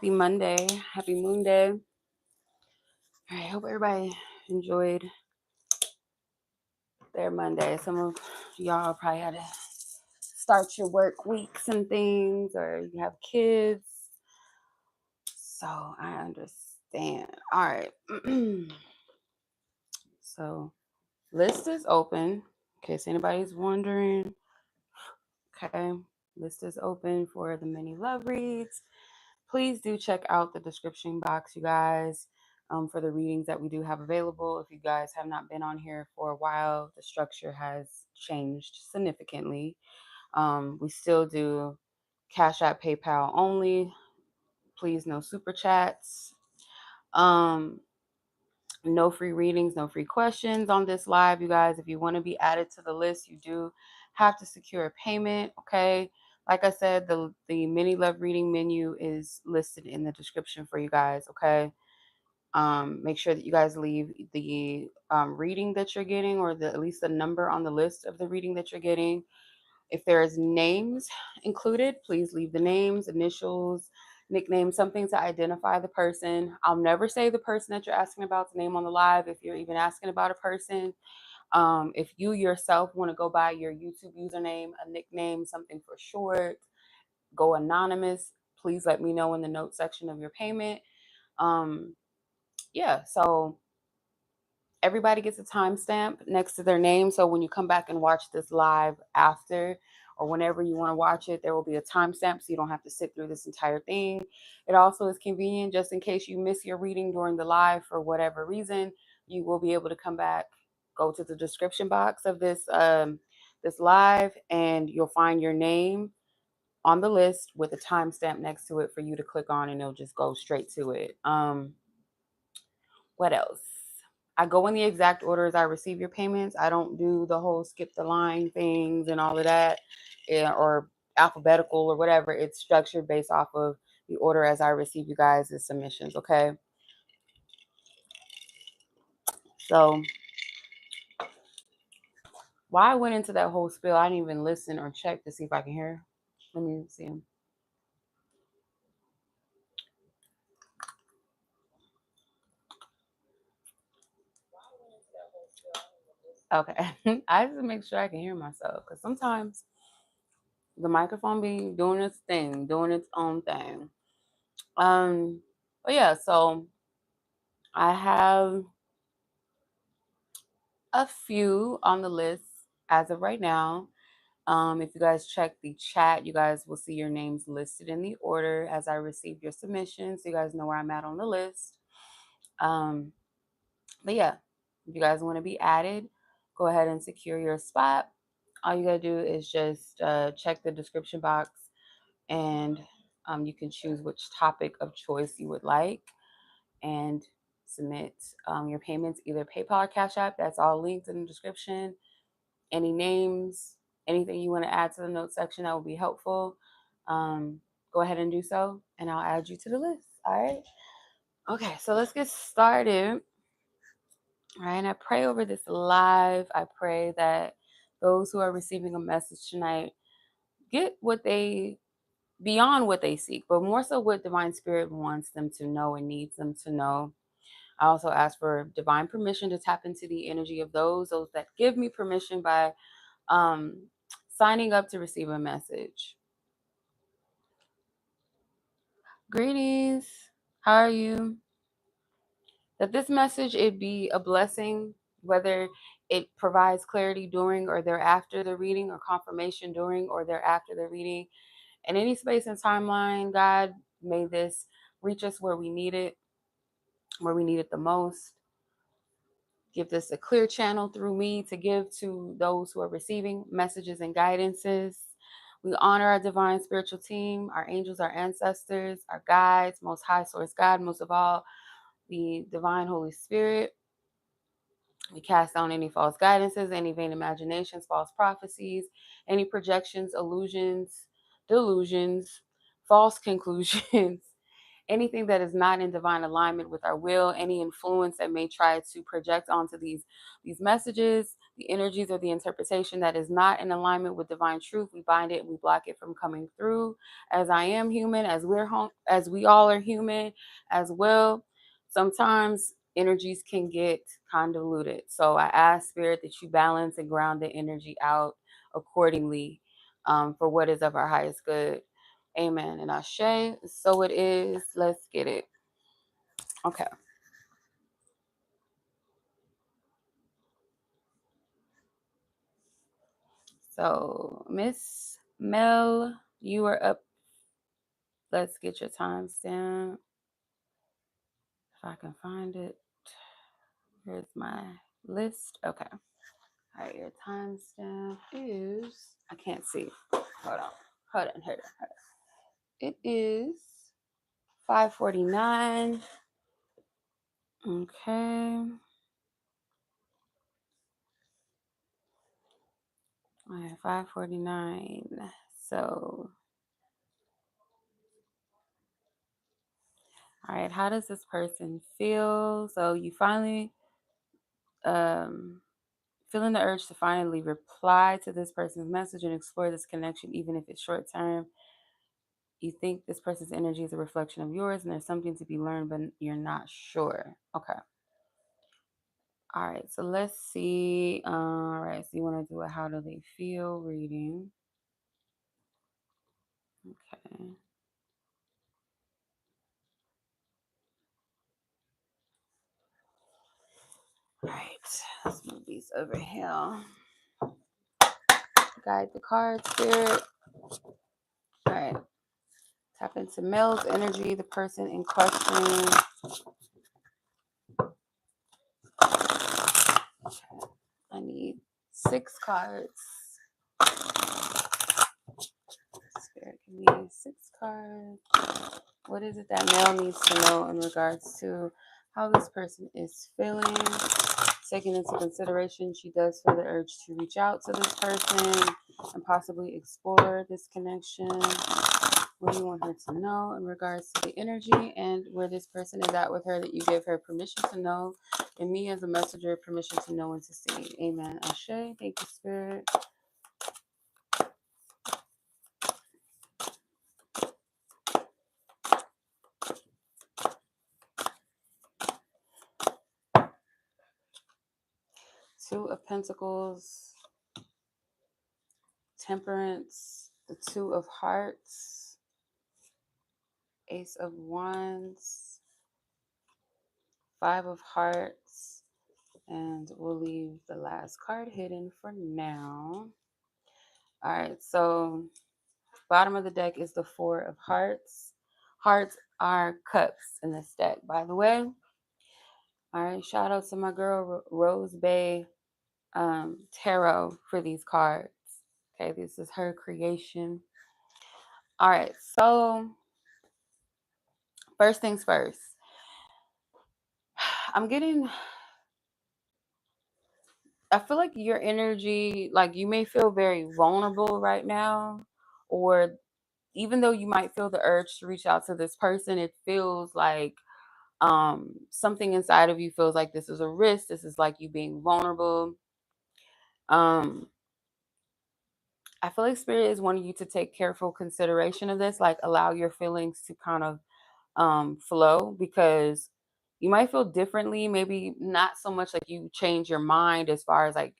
Happy Monday. Happy Moon Day. All right, hope everybody enjoyed their Monday. Some of y'all probably had to start your work weeks and things, or you have kids. So I understand. All right. So list is open in case anybody's wondering. Okay. List is open for the mini love reads. Please do check out the description box, you guys, for the readings that we do have available. If you guys have not been on here for a while, the structure has changed significantly. We still do Cash App, PayPal only. Please, no super chats. No free readings, no free questions on this live, you guys. If you want to be added to the list, you do have to secure a payment, okay? Like I said, the mini love reading menu is listed in the description for you guys, okay? Make sure that you guys leave the reading that you're getting, or at least the number on the list of the reading that you're getting. If there's names included, please leave the names, initials, nicknames, something to identify the person. I'll never say the person that you're asking about's name on the live if you're even asking about a person. If you yourself want to go by your YouTube username, a nickname, something for short, go anonymous, please let me know in the note section of your payment. Yeah, so everybody gets a timestamp next to their name. So when you come back and watch this live after, or whenever you want to watch it, there will be a timestamp so you don't have to sit through this entire thing. It also is convenient just in case you miss your reading during the live for whatever reason. You will be able to come back, go to the description box of this this live, and you'll find your name on the list with a timestamp next to it for you to click on, and it'll just go straight to it. What else? I go in the exact order as I receive your payments. I don't do the whole skip the line things and all of that, or alphabetical or whatever. It's structured based off of the order as I receive you guys' submissions, okay? So why I went into that whole spiel, I didn't even listen or check to see if I can hear. Let me see. Okay. I just make sure I can hear myself, because sometimes the microphone be doing its thing, doing its own thing. But yeah, so I have a few on the list as of right now. If you guys check the chat, you guys will see your names listed in the order as I receive your submissions, so you guys know where I'm at on the list. But yeah, if you guys want to be added, go ahead and secure your spot. All you gotta do is just check the description box, and you can choose which topic of choice you would like and submit your payments, either PayPal or Cash App. That's all linked in the description. Any names, anything you want to add to the notes section that would be helpful, go ahead and do so, and I'll add you to the list. All right. Okay, so let's get started. All right, and I pray over this live. I pray that those who are receiving a message tonight get what they, beyond what they seek, but more so what Divine Spirit wants them to know and needs them to know. I also ask for divine permission to tap into the energy of those that give me permission by signing up to receive a message. Greetings. How are you? That this message, it be a blessing, whether it provides clarity during or thereafter the reading, or confirmation during or thereafter the reading. In any space and timeline, God, may this reach us where we need it the most. Give this a clear channel through me to give to those who are receiving messages and guidances. We honor our divine spiritual team, our angels, our ancestors, our guides, most high source God, most of all, the divine Holy Spirit. We cast down any false guidances, any vain imaginations, false prophecies, any projections, illusions, delusions, false conclusions, anything that is not in divine alignment with our will, any influence that may try to project onto these messages, The energies or the interpretation that is not in alignment with divine truth, we bind it and we block it from coming through. As I am human, as we all are human as well, sometimes energies can get convoluted. So I ask Spirit that you balance and ground the energy out accordingly, for what is of our highest good. Amen. And Ashe, so it is. Let's get it. Okay. So, Miss Mel, you are up. Let's get your timestamp. If I can find it. Here's my list. Okay. All right, your timestamp is, I can't see. Hold on. It is 5:49. Okay. All right, 5:49. So, all right, how does this person feel? So you finally feeling the urge to finally reply to this person's message and explore this connection, even if it's short term. You think this person's energy is a reflection of yours and there's something to be learned, but you're not sure. Okay. All right, so let's see. All right, so you want to do a how do they feel reading. Okay. All right, let's move these over here. Guide the card, Spirit. All right. Tap into Mel's energy, the person in question. Okay. I need 6 cards. Spirit, give me 6 cards. What is it that Mel needs to know in regards to how this person is feeling? Taking into consideration, she does feel the urge to reach out to this person and possibly explore this connection. What do you want her to know in regards to the energy and where this person is at with her that you give her permission to know, and me as a messenger permission to know and to see. Amen. Ashe. Thank you, Spirit. Two of Pentacles, Temperance, the Two of Hearts, Ace of Wands, Five of Hearts, and we'll leave the last card hidden for now. All right, so bottom of the deck is the Four of Hearts. Hearts are cups in this deck, by the way. All right, shout out to my girl Rose Bay Tarot for these cards. Okay, this is her creation. All right, so first things first. I feel like your energy, like you may feel very vulnerable right now, or even though you might feel the urge to reach out to this person, it feels like something inside of you feels like this is a risk. This is like you being vulnerable. I feel like Spirit is wanting you to take careful consideration of this, like allow your feelings to kind of flow, because you might feel differently, maybe not so much like you change your mind as far as like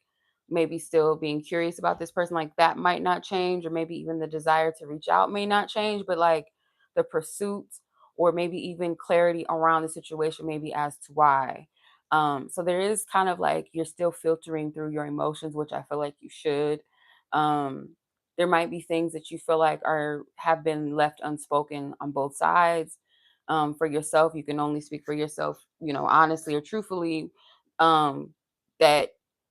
maybe still being curious about this person, like that might not change, or maybe even the desire to reach out may not change, but like the pursuit or maybe even clarity around the situation, maybe as to why. So there is kind of like you're still filtering through your emotions, which I feel like you should. There might be things that you feel like have been left unspoken on both sides. For yourself, you can only speak for yourself, honestly or truthfully. That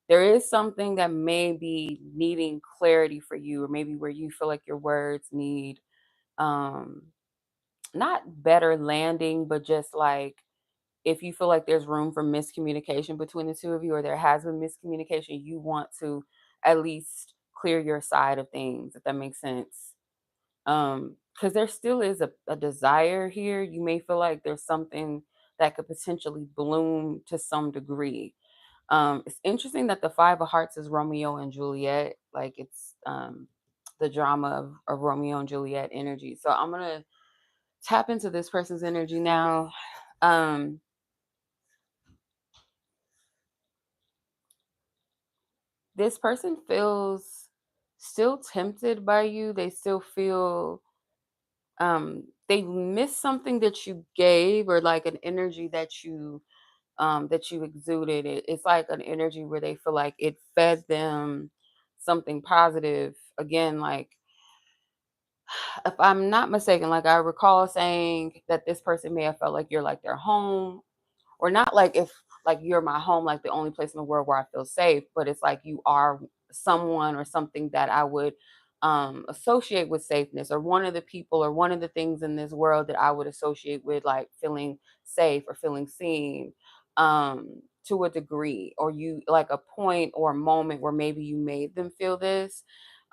there is something that may be needing clarity for you, or maybe where you feel like your words need um not better landing, but just like if you feel like there's room for miscommunication between the two of you, or there has been miscommunication, you want to at least clear your side of things, if that makes sense. Because there still is a desire here. You may feel like there's something that could potentially bloom to some degree. It's interesting that the Five of Hearts is Romeo and Juliet. Like it's the drama of Romeo and Juliet energy. So I'm gonna tap into this person's energy now. Um, this person feels still tempted by you. They still feel they miss something that you gave, or like an energy that you exuded. It's like an energy where they feel like it fed them something positive. Again, like if I'm not mistaken, like I recall saying that this person may have felt like you're like their home, or not like if like you're my home, like the only place in the world where I feel safe, but it's like you are someone or something that I would associate with safeness, or one of the people or one of the things in this world that I would associate with like feeling safe or feeling seen, to a degree, or you like a point or a moment where maybe you made them feel this.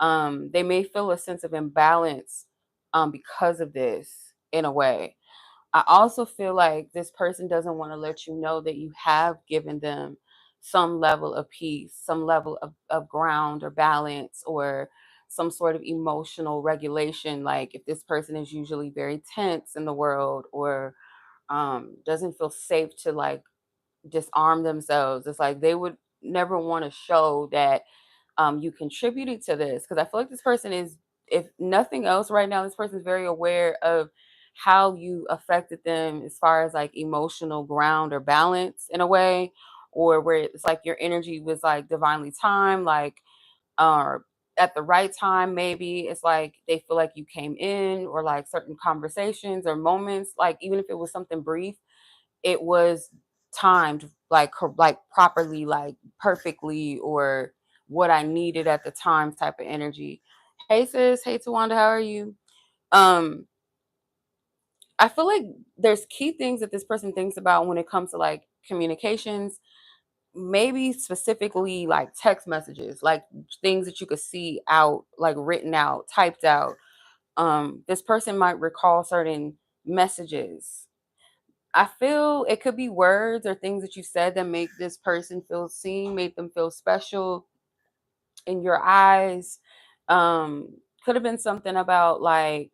They may feel a sense of imbalance because of this in a way. I also feel like this person doesn't want to let you know that you have given them some level of peace, some level of ground or balance, or some sort of emotional regulation. Like if this person is usually very tense in the world, or doesn't feel safe to like disarm themselves, it's like they would never want to show that you contributed to this, because I feel like this person is, if nothing else right now, this person is very aware of how you affected them as far as like emotional ground or balance in a way, or where it's like your energy was like divinely timed, like or at the right time. Maybe it's like they feel like you came in, or like certain conversations or moments, like even if it was something brief, it was timed like like properly, like perfectly, or what I needed at the time type of energy. Hey sis, hey Tawanda, how are you? Um, I feel like there's key things that this person thinks about when it comes to like communications, maybe specifically like text messages, like things that you could see out, like written out, typed out. This person might recall certain messages. I feel it could be words or things that you said that make this person feel seen, make them feel special in your eyes. Could have been something about like,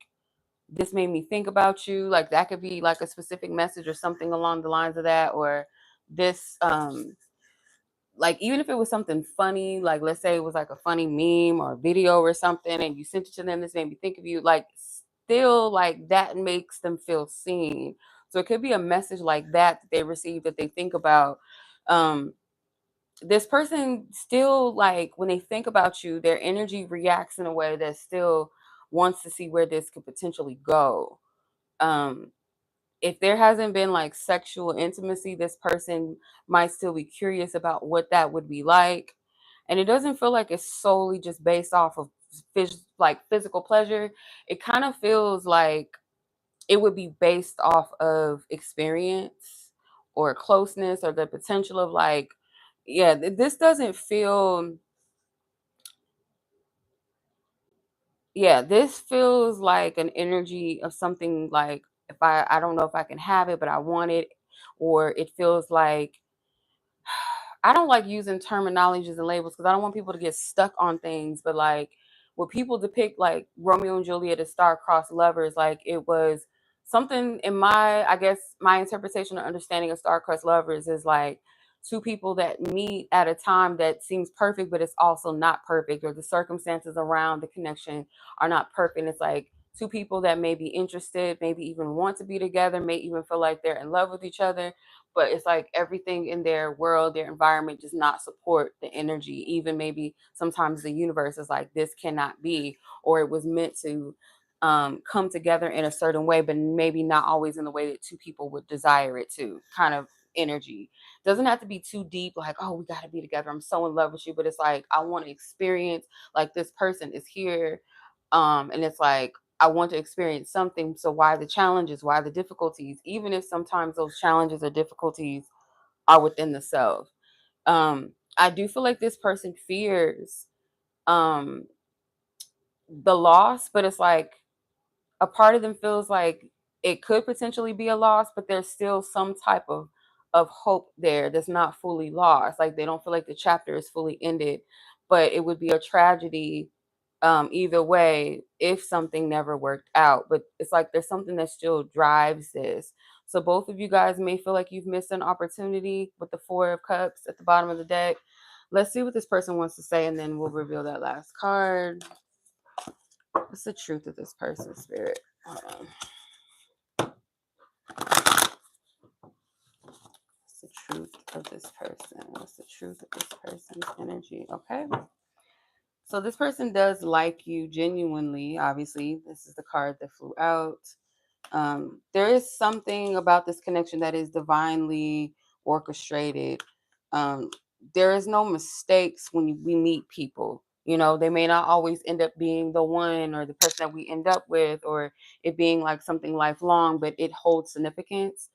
this made me think about you. Like that could be like a specific message or something along the lines of that. Or this like even if it was something funny, like let's say it was like a funny meme or video or something, and you sent it to them, this made me think of you, like still like that makes them feel seen. So it could be a message like that they receive, that they think about. um this person still, like when they think about you, their energy reacts in a way that still wants to see where this could potentially go. um if there hasn't been like sexual intimacy, this person might still be curious about what that would be like. And it doesn't feel like it's solely just based off of like physical pleasure. It kind of feels like it would be based off of experience or closeness, or the potential of like, yeah, this doesn't feel, yeah, this feels like an energy of something like, if I don't know if I can have it, but I want it. Or it feels like, I don't like using terminologies and labels because I don't want people to get stuck on things. But like when people depict like Romeo and Juliet as star-crossed lovers, like it was something in my, I guess my interpretation or understanding of star-crossed lovers is like two people that meet at a time that seems perfect, but it's also not perfect, or the circumstances around the connection are not perfect. It's like two people that may be interested, maybe even want to be together, may even feel like they're in love with each other, but it's like everything in their world, their environment does not support the energy. Even maybe sometimes the universe is like, this cannot be, or it was meant to come together in a certain way, but maybe not always in the way that two people would desire it to. Kind of energy doesn't have to be too deep, like, oh, we got to be together, I'm so in love with you. But it's like, I want to experience, like this person is here, and it's like, I want to experience something. So why the challenges? Why the difficulties? Even if sometimes those challenges or difficulties are within the self. I do feel like this person fears um, the loss, but it's like a part of them feels like it could potentially be a loss, but there's still some type of of hope there that's not fully lost. Like they don't feel like the chapter is fully ended, but it would be a tragedy either way if something never worked out. But it's like there's something that still drives this. So both of you guys may feel like you've missed an opportunity with the Four of Cups at the bottom of the deck. Let's see what this person wants to say, and then we'll reveal that last card. What's the truth of this person's spirit? Hold on. What's the truth of this person? What's the truth of this person's energy? Okay. So this person does like you genuinely. Obviously, this is the card that flew out. There is something about this connection that is divinely orchestrated. Um, there is no mistakes when we meet people. You know, they may not always end up being the one or the person that we end up with, or it being like something lifelong, but it holds significance.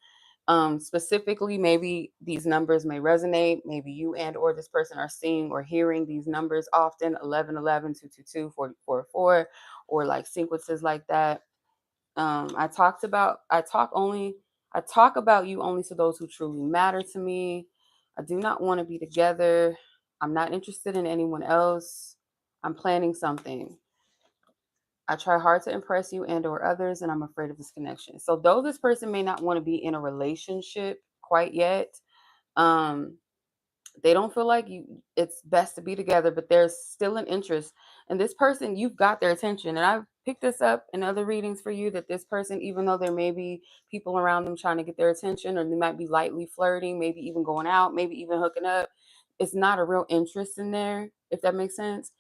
Specifically, maybe these numbers may resonate. Maybe you and or this person are seeing or hearing these numbers often: 1111, 222, 44, or like sequences like that. I talk about you only to those who truly matter to me. I do not want to be together. I'm not interested in anyone else. I'm planning something. I try hard to impress you and or others, and I'm afraid of this connection. So though this person may not want to be in a relationship quite yet, um, they don't feel like it's best to be together, but there's still an interest. And this person, you've got their attention. And I've picked this up in other readings for you, that this person, even though there may be people around them trying to get their attention, or they might be lightly flirting, maybe even going out, maybe even hooking up, it's not a real interest in there, if that makes sense.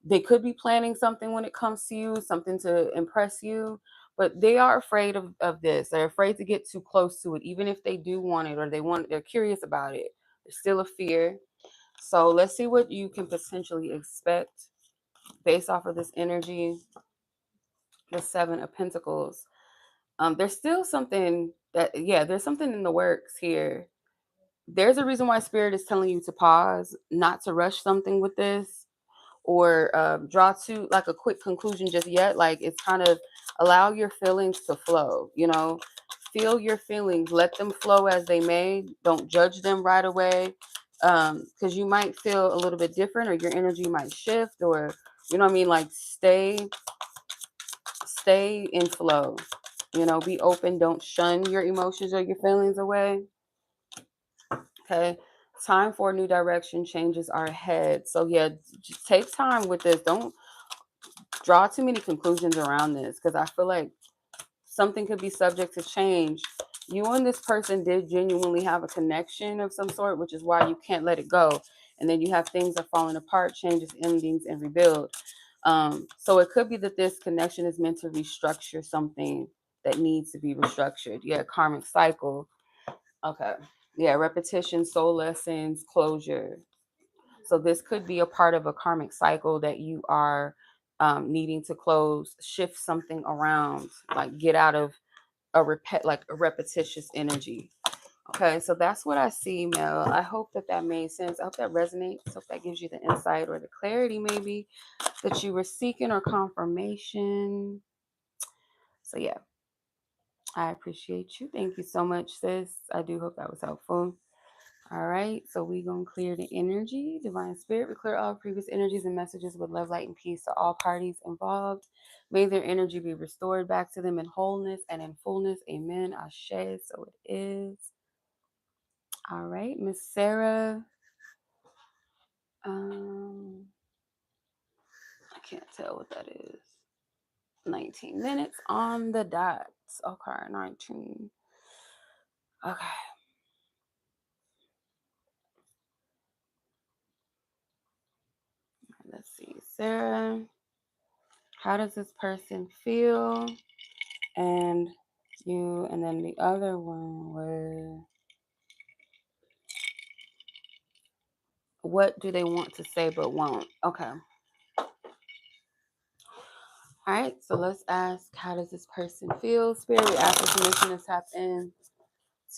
They could be planning something when it comes to you, something to impress you, but they are afraid of this. They're afraid to get too close to it, even if they do want it, or they're curious about it. There's still a fear. So let's see what you can potentially expect based off of this energy. The Seven of Pentacles. There's still something there's something in the works here. There's a reason why Spirit is telling you to pause, not to rush something with this, or draw to like a quick conclusion just yet. Like, it's kind of allow your feelings to flow, feel your feelings, let them flow as they may. Don't judge them right away, because you might feel a little bit different, or your energy might shift, or like stay in flow. Be open. Don't shun your emotions or your feelings away. Okay. Time for a new direction. Changes are ahead. So yeah, just take time with this. Don't draw too many conclusions around this, because I feel like something could be subject to change. You and this person did genuinely have a connection of some sort, which is why you can't let it go. And then you have things that are falling apart, changes, endings, and rebuild. So it could be that this connection is meant to restructure something that needs to be restructured. Yeah, karmic cycle. Okay. Yeah, repetition, soul lessons, closure. So this could be a part of a karmic cycle that you are needing to close, shift something around, like get out of a repetitious energy. Okay, so that's what I see, Mel. I hope that made sense. I hope that resonates. I hope that gives you the insight or the clarity maybe that you were seeking, or confirmation. So yeah, I appreciate you. Thank you so much, sis. I do hope that was helpful. All right, so we're going to clear the energy. Divine Spirit, we clear all previous energies and messages with love, light, and peace to all parties involved. May their energy be restored back to them in wholeness and in fullness. Amen. Ashe. So it is. All right, Miss Sarah. I can't tell what that is. 19 minutes on the dot. Okay, 19. Okay. Let's see. Sarah, how does this person feel? And you, and then the other one was, what do they want to say but won't? Okay. All right, so let's ask, how does this person feel? Spirit, we ask for permission to tap in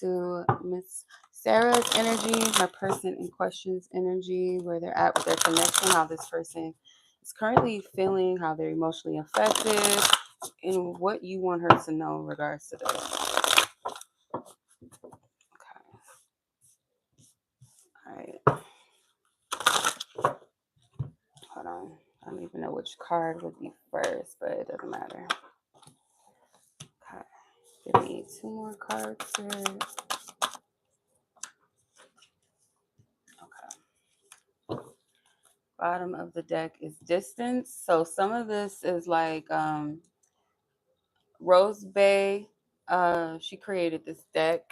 to Miss Sarah's energy, her person in question's energy, where they're at with their connection, how this person is currently feeling, how they're emotionally affected, and what you want her to know in regards to this. Okay. which card would be first, but it doesn't matter. Okay. Give me 2 more cards here. Okay. Bottom of the deck is distance. So some of this is like Rose Bay. She created this deck.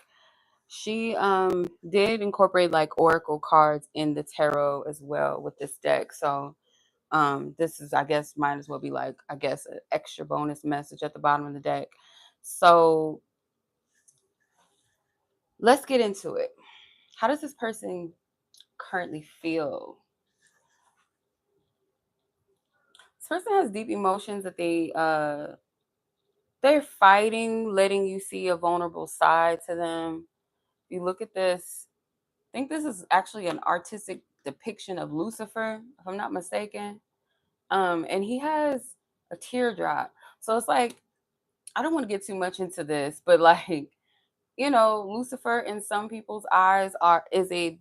She did incorporate like oracle cards in the tarot as well with this deck. So this is, I guess, might as well be like, I guess, an extra bonus message at the bottom of the deck. So let's get into it. How does this person currently feel? This person has deep emotions that they're fighting, letting you see a vulnerable side to them. You look at this, I think this is actually an artistic depiction of Lucifer, if I'm not mistaken. And he has a teardrop. So it's like, I don't want to get too much into this, but like, Lucifer in some people's eyes is a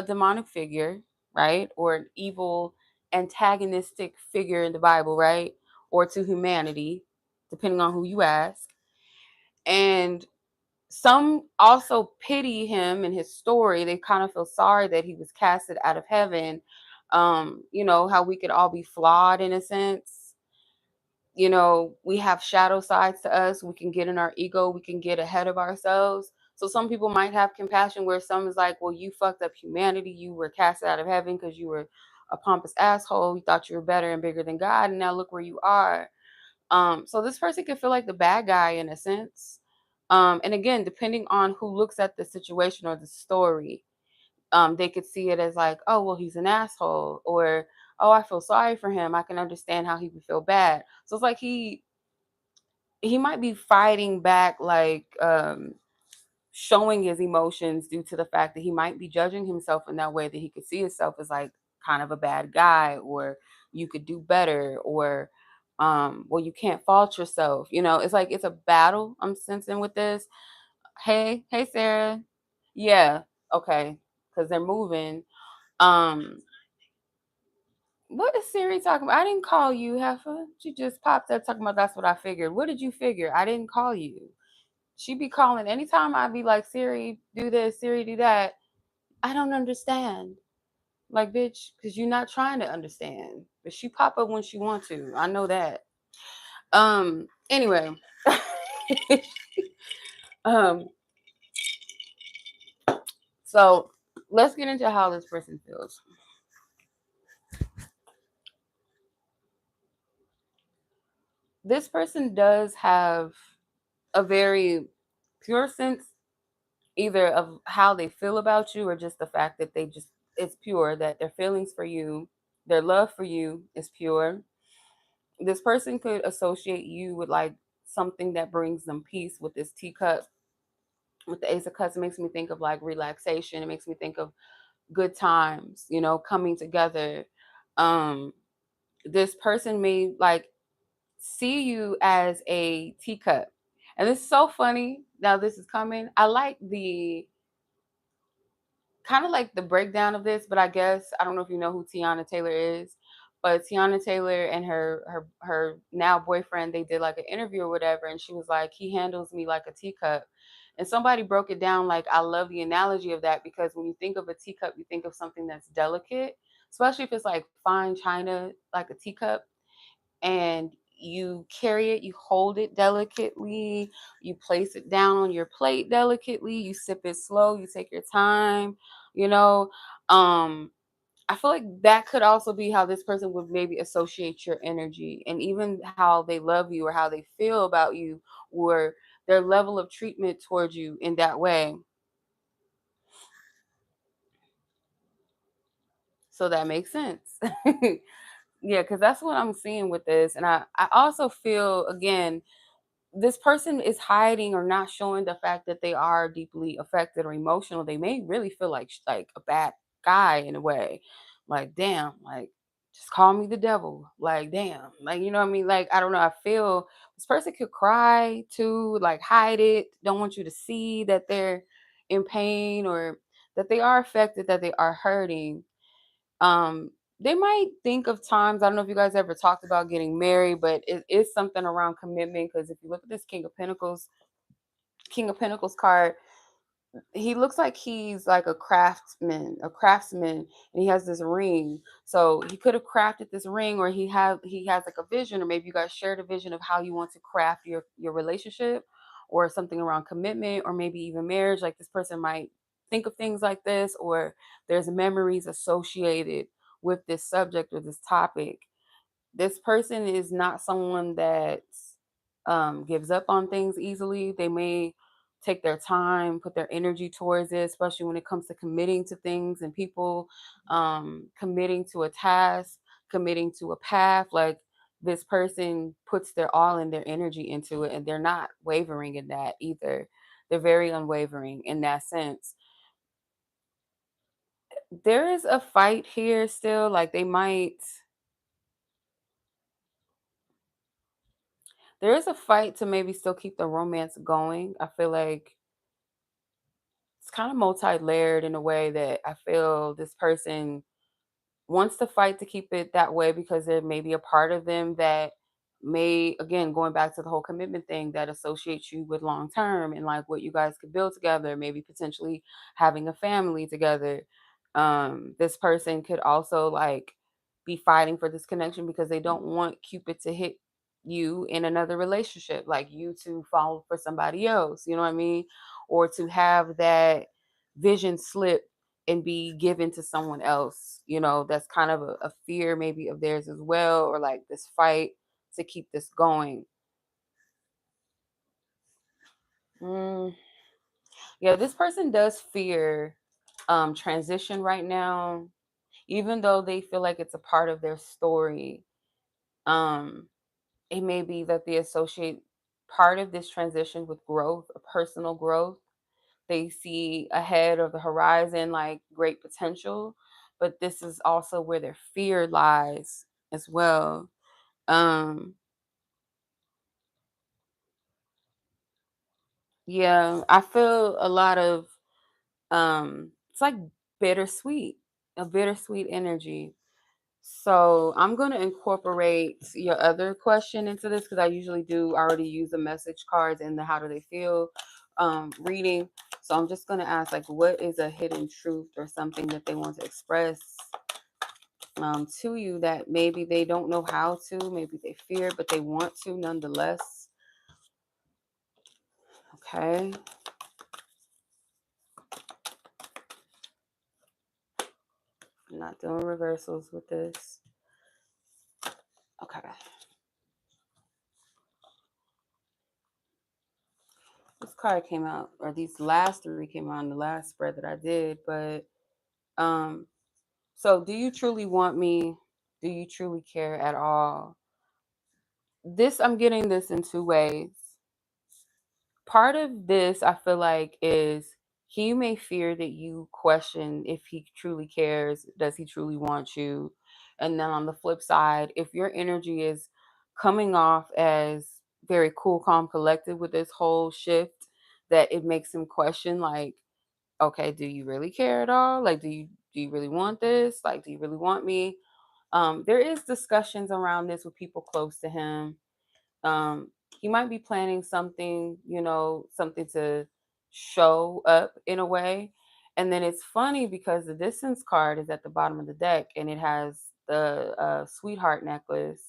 demonic figure, right? Or an evil antagonistic figure in the Bible, right? Or to humanity, depending on who you ask. And some also pity him and his story. They kind of feel sorry that he was casted out of heaven. How we could all be flawed in a sense. We have shadow sides to us. We can get in our ego. We can get ahead of ourselves. So some people might have compassion where some is like, well, you fucked up humanity. You were casted out of heaven because you were a pompous asshole. You thought you were better and bigger than God. And now look where you are. So this person could feel like the bad guy in a sense. And again, depending on who looks at the situation or the story, they could see it as like, oh, well, he's an asshole, or, oh, I feel sorry for him. I can understand how he would feel bad. So it's like he might be fighting back, like showing his emotions due to the fact that he might be judging himself in that way, that he could see himself as like kind of a bad guy, or you could do better, or well, you can't fault yourself. It's like it's a battle I'm sensing with this. Hey Sarah. Yeah, okay, because they're moving. um what is Siri talking about? I didn't call you, heifer. She just popped up talking about that's what I figured. What did you figure? I didn't call you. She be calling anytime I be like, Siri, do this, Siri, do that. I don't understand. Like, bitch, because you're not trying to understand. But she pop up when she want to. I know that. Anyway. um, so let's get into how this person feels. This person does have a very pure sense either of how they feel about you, or just the fact that it's pure, that their feelings for you, their love for you is pure. This person could associate you with like something that brings them peace. With this teacup, with the Ace of Cups, it makes me think of like relaxation. It makes me think of good times, coming together. um this person may like see you as a teacup. And this is so funny. Now this is coming. I like the kind of like the breakdown of this, but I guess I don't know if you know who Tiana Taylor is, but Tiana Taylor and her now boyfriend, they did like an interview or whatever, and she was like, he handles me like a teacup. And somebody broke it down like, I love the analogy of that, because when you think of a teacup, you think of something that's delicate, especially if it's like fine china, like a teacup, and you carry it, you hold it delicately, you place it down on your plate delicately, you sip it slow, you take your time, you know. I feel like that could also be how this person would maybe associate your energy, and even how they love you or how they feel about you, or their level of treatment towards you in that way. So that makes sense. Yeah, because that's what I'm seeing with this. And I also feel, again, this person is hiding or not showing the fact that they are deeply affected or emotional. They may really feel like a bad guy in a way. Like, damn, like, just call me the devil. Like, damn. Like, you know what I mean? Like, I don't know. I feel this person could cry too, like hide it, don't want you to see that they're in pain, or that they are affected, that they are hurting. Um, they might think of times. I don't know if you guys ever talked about getting married, but it is something around commitment. Because if you look at this King of Pentacles card, he looks like he's like a craftsman, and he has this ring. So he could have crafted this ring, or he has like a vision, or maybe you guys shared a vision of how you want to craft your relationship, or something around commitment, or maybe even marriage. Like this person might think of things like this, or there's memories associated with this subject or this topic. This person is not someone that gives up on things easily. They may take their time, put their energy towards it, especially when it comes to committing to things and people, committing to a task, committing to a path. Like this person puts their all in their energy into it, and they're not wavering in that either. They're very unwavering in that sense. There is a fight here still. Like there is a fight to maybe still keep the romance going. I feel like it's kind of multi-layered in a way that I feel this person wants to fight to keep it that way, because there may be a part of them that may, again, going back to the whole commitment thing, that associates you with long term and like what you guys could build together, maybe potentially having a family together. This person could also like be fighting for this connection because they don't want Cupid to hit you in another relationship, like you to fall for somebody else, you know what I mean? Or to have that vision slip and be given to someone else. That's kind of a fear maybe of theirs as well, or like this fight to keep this going. Mm, yeah, this person does fear transition right now, even though they feel like it's a part of their story. Um, it may be that they associate part of this transition with growth, a personal growth. They see ahead of the horizon like great potential, but this is also where their fear lies as well. Um, yeah, I feel a lot of it's like bittersweet, a bittersweet energy. So I'm going to incorporate your other question into this, because I usually do already use the message cards and the how do they feel reading. So I'm just going to ask, like, what is a hidden truth or something that they want to express to you that maybe they don't know how to, maybe they fear, but they want to nonetheless. Okay. I'm not doing reversals with this. Okay. This card came out, or these last three came out in the last spread that I did, but um so do you truly want me? Do you truly care at all? This, I'm getting this in two ways. Part of this, I feel like, is he may fear that you question if he truly cares. Does he truly want you? And then on the flip side, if your energy is coming off as very cool, calm, collected with this whole shift, that it makes him question, like, okay, do you really care at all? Like, do you really want this? Like, do you really want me? There is discussions around this with people close to him. um, he might be planning something, something to show up in a way. And then it's funny because the distance card is at the bottom of the deck, and it has the sweetheart necklace.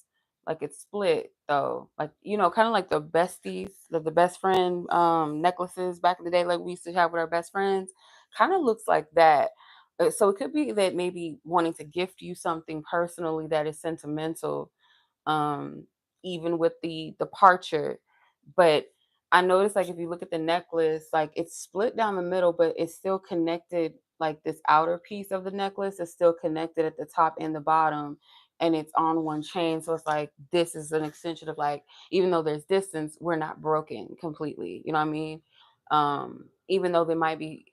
Like it's split though, like kind of like the besties, the best friend necklaces back in the day, like we used to have with our best friends. Kind of looks like that. So it could be that maybe wanting to gift you something personally that is sentimental, um, even with the departure. But I noticed, like, if you look at the necklace, like it's split down the middle, but it's still connected. Like this outer piece of the necklace is still connected at the top and the bottom, and it's on one chain. So it's like this is an extension of, like, even though there's distance, we're not broken completely. You know what I mean? Even though they might be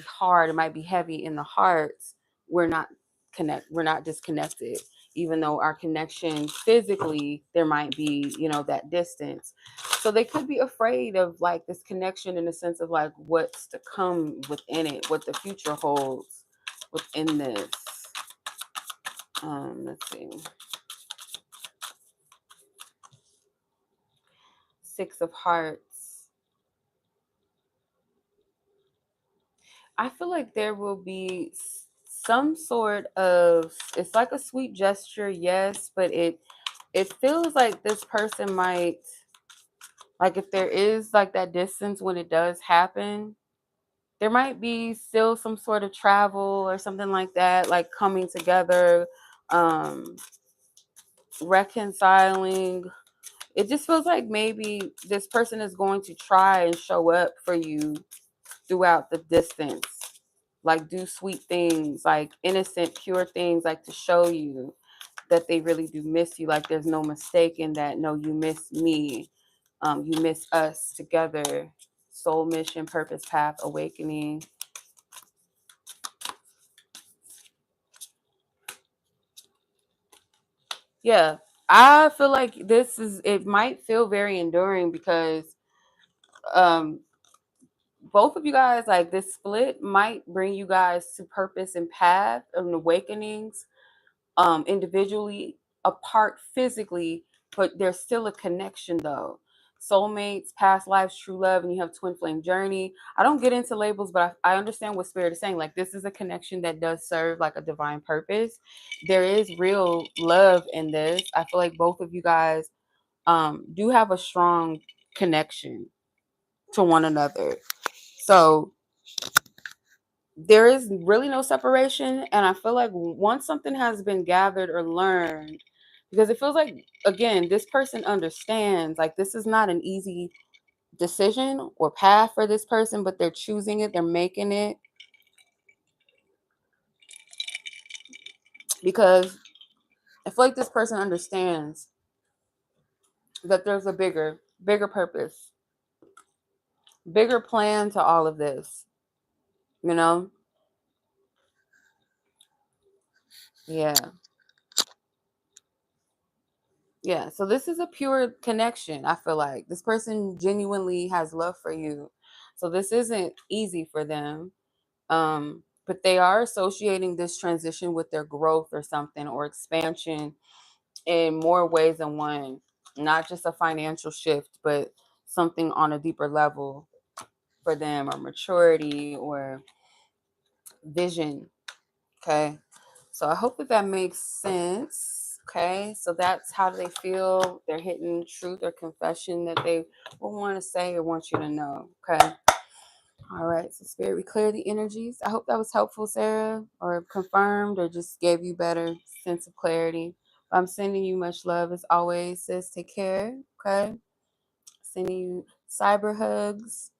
hard, it might be heavy in the hearts, we're not disconnected. Even though our connection physically, there might be, that distance. So they could be afraid of like this connection, in the sense of like what's to come within it, what the future holds within this. Let's see. Six of Hearts. I feel like there will be some sort of, it's like a sweet gesture, yes, but it feels like this person might, like if there is like that distance when it does happen, there might be still some sort of travel or something like that, like coming together, reconciling. It just feels like maybe this person is going to try and show up for you throughout the distance, like do sweet things, like innocent, pure things, like to show you that they really do miss you. Like there's no mistake in that. No, you miss me. You miss us together. Soul mission, purpose, path, awakening. Yeah, I feel like it might feel very enduring because um both of you guys, like this split might bring you guys to purpose and path and awakenings, individually, apart physically, but there's still a connection though. Soulmates, past lives, true love, and you have twin flame journey. I don't get into labels, but I understand what Spirit is saying. Like this is a connection that does serve like a divine purpose. There is real love in this. I feel like both of you guys do have a strong connection to one another. So there is really no separation. And I feel like once something has been gathered or learned, because it feels like, again, this person understands, like this is not an easy decision or path for this person, but they're choosing it, they're making it, because I feel like this person understands that there's a bigger purpose, bigger plan to all of this, you know? Yeah. Yeah, so this is a pure connection. I feel like this person genuinely has love for you. So this isn't easy for them. But they are associating this transition with their growth or something, or expansion in more ways than one. Not just a financial shift, but something on a deeper level for them, or maturity or vision. Okay. So I hope that that makes sense. Okay. So that's how they feel. They're hitting truth or confession that they will want to say or want you to know. Okay. All right. So, Spirit, we clear the energies. I hope that was helpful, Sarah, or confirmed, or just gave you better sense of clarity. I'm sending you much love as always, sis. Take care. Okay. Sending you cyber hugs.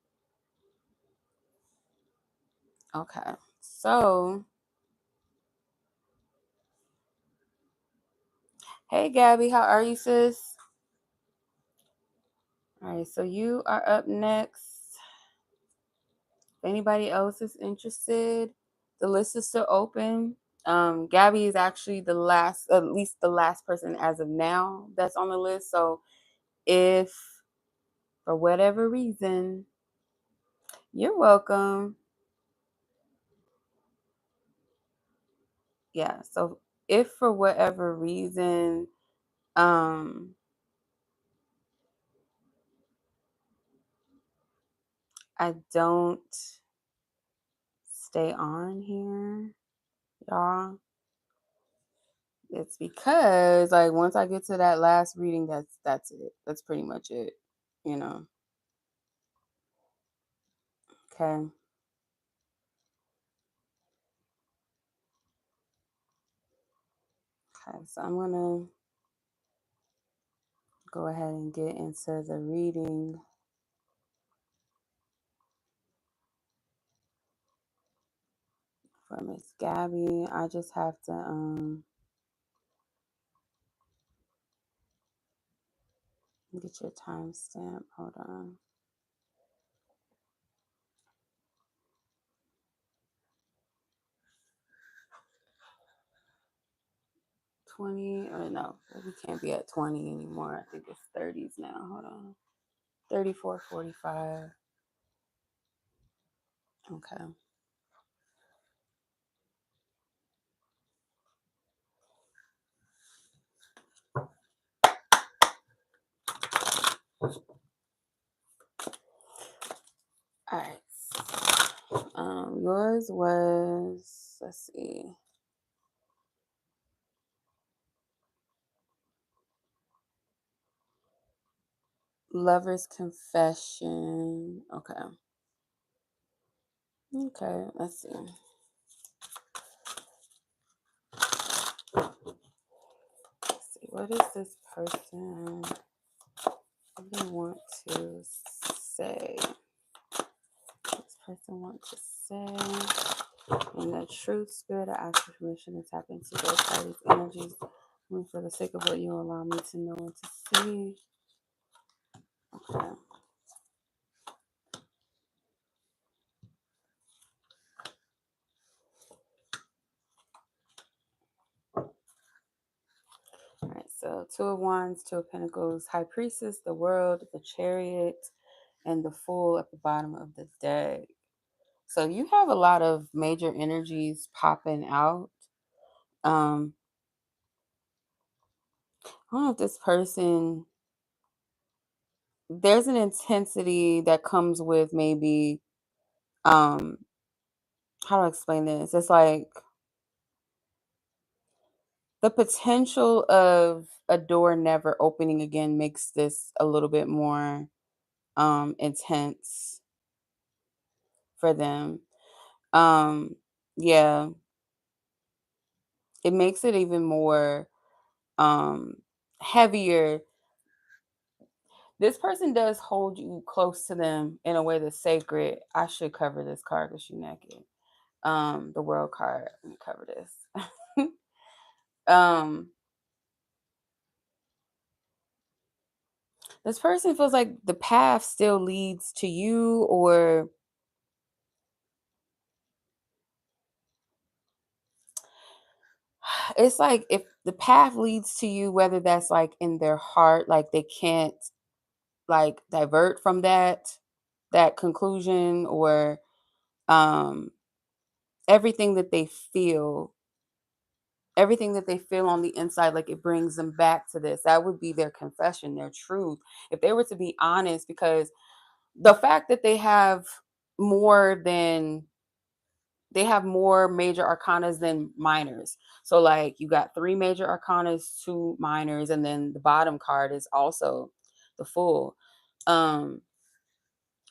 Okay. So, hey, Gabi, how are you, sis? All right, so you are up next. If anybody else is interested, the list is still open. Gabi is actually the last, at least the last person as of now that's on the list. So if for whatever reason, you're welcome. Yeah. So if for whatever reason, um, I don't stay on here, y'all, it's because like once I get to that last reading, that's it. That's pretty much it. You know. Okay. Okay. So I'm gonna go ahead and get into the reading for Miss Gabi. I just have to get your timestamp. Hold on. $20 or no, we can't be at 20 anymore. I think it's 30s now. Hold on. 34:45. Okay. Yours was, let's see. Lover's confession. Okay. Okay, let's see. Let's see. What does this person really want to say? This person wants to say. In the truth, spirit, I ask for permission to tap into those parties' energies only for the sake of what you allow me to know and to see. Okay. All right, so Two of Wands, Two of Pentacles, High Priestess, the World, the Chariot, and the Fool at the bottom of the deck. So you have a lot of major energies popping out. I don't know if this person, there's an intensity that comes with maybe, how do I explain this? It's like the potential of a door never opening again makes this a little bit more intense for them. Yeah, it makes it even more um heavier. This person does hold you close to them in a way that's sacred. I should cover this card because you're naked. The World card. Let me cover this. um this person feels like the path still leads to you, or it's like if the path leads to you, whether that's like in their heart, like they can't like divert from that conclusion, or um everything that they feel everything that they feel on the inside, like it brings them back to this. That would be their confession, their truth, if they were to be honest, because the fact that more than they have more major arcanas than minors. So like you got 3 major arcanas, 2 minors, and then the bottom card is also the Fool. um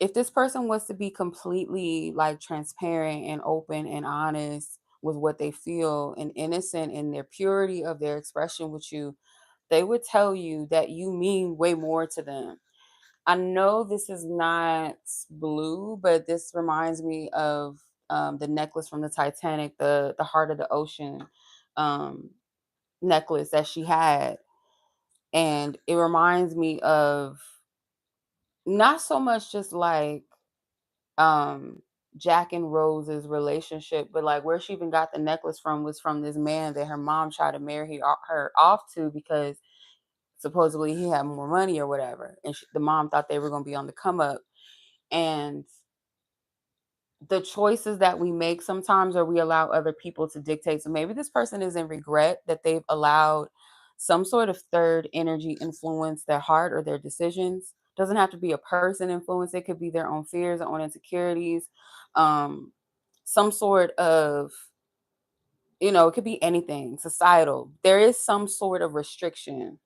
if this person was to be completely like transparent and open and honest with what they feel and innocent in their purity of their expression with you, they would tell you that you mean way more to them. I know this is not blue, but this reminds me of the necklace from the Titanic, the Heart of the Ocean um, necklace that she had. And it reminds me of not so much just like um Jack and Rose's relationship, but like where she even got the necklace from was from this man that her mom tried to marry her off to because supposedly he had more money or whatever, and the mom thought they were going to be on the come up. And the choices that we make sometimes, or we allow other people to dictate. So maybe this person is in regret that they've allowed some sort of third energy influence their heart or their decisions. Doesn't have to be a person influence. It could be their own fears, their own insecurities, um, some sort of, it could be anything societal. There is some sort of restriction.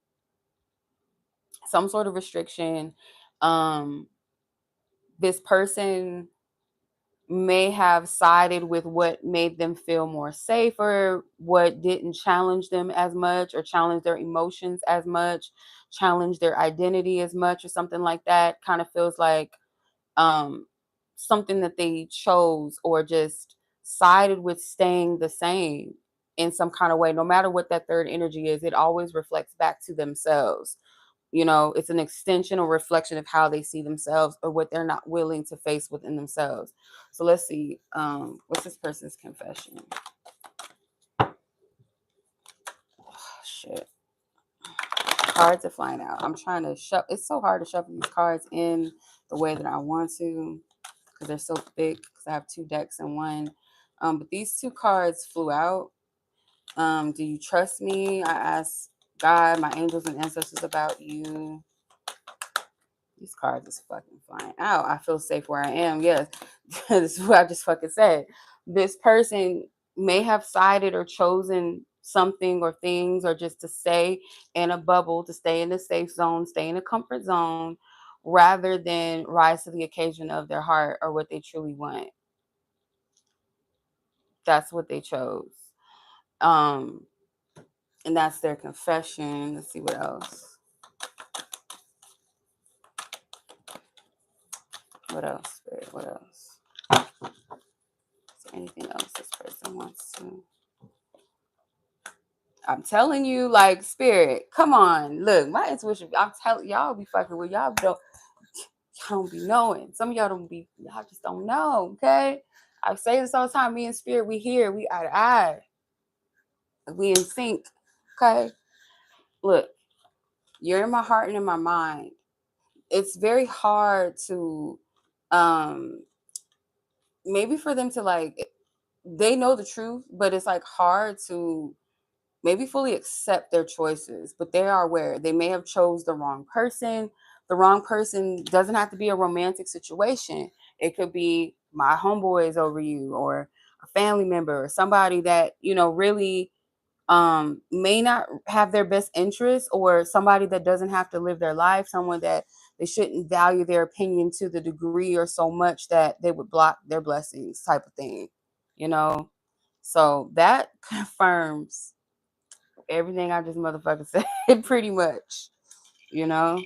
Um, this person may have sided with what made them feel more safer, what didn't challenge them as much or challenge their emotions as much, challenge their identity as much, or something like that. Kind of feels like um, something that they chose or just sided with staying the same in some kind of way. No matter what that third energy is, it always reflects back to themselves. It's an extension or reflection of how they see themselves or what they're not willing to face within themselves. So let's see, what's this person's confession? Oh, shit, cards are flying out. I'm trying to it's so hard to shuffle these cards in the way that I want to because they're so thick, because I have 2 decks in one. But these 2 cards flew out. Do you trust me? I asked God, my angels and ancestors about you. These cards is fucking flying out. I feel safe where I am. Yes. This is what I just fucking said. This person may have sided or chosen something or things, or just to stay in a bubble, to stay in the safe zone, stay in a comfort zone, rather than rise to the occasion of their heart or what they truly want. That's what they chose. And that's their confession. Let's see what else. What else, Spirit? What else? Is there anything else this person wants to? I'm telling you, like, Spirit, come on. Look, my intuition, I'm telling y'all be fucking with y'all don't be knowing. Some of y'all just don't know, okay? I say this all the time. Me and Spirit, we here, we eye to eye. We in sync, okay? Look, you're in my heart and in my mind. It's very hard to, maybe for them to, like, they know the truth, but it's like hard to maybe fully accept their choices, but they are aware they may have chose the wrong person. The wrong person doesn't have to be a romantic situation. It could be my homeboys over you, or a family member, or somebody that, really may not have their best interest, or somebody that doesn't have to live their life, someone that they shouldn't value their opinion to the degree or so much that they would block their blessings, type of thing, you know. So that confirms everything I just motherfucking said, pretty much, you know.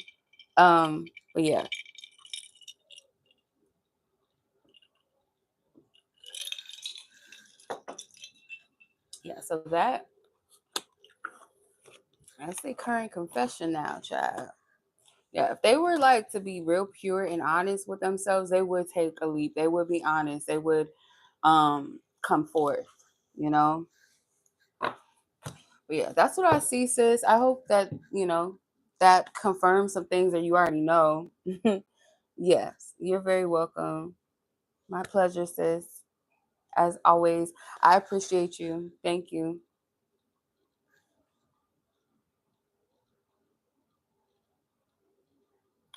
But yeah. Yeah, so that's the current confession now, child. Yeah, if they were like to be real pure and honest with themselves, they would take a leap. They would be honest. They would come forth, you know. But yeah, that's what I see, sis. I hope that, that confirms some things that you already know. Yes, you're very welcome. My pleasure, sis. As always, I appreciate you. Thank you.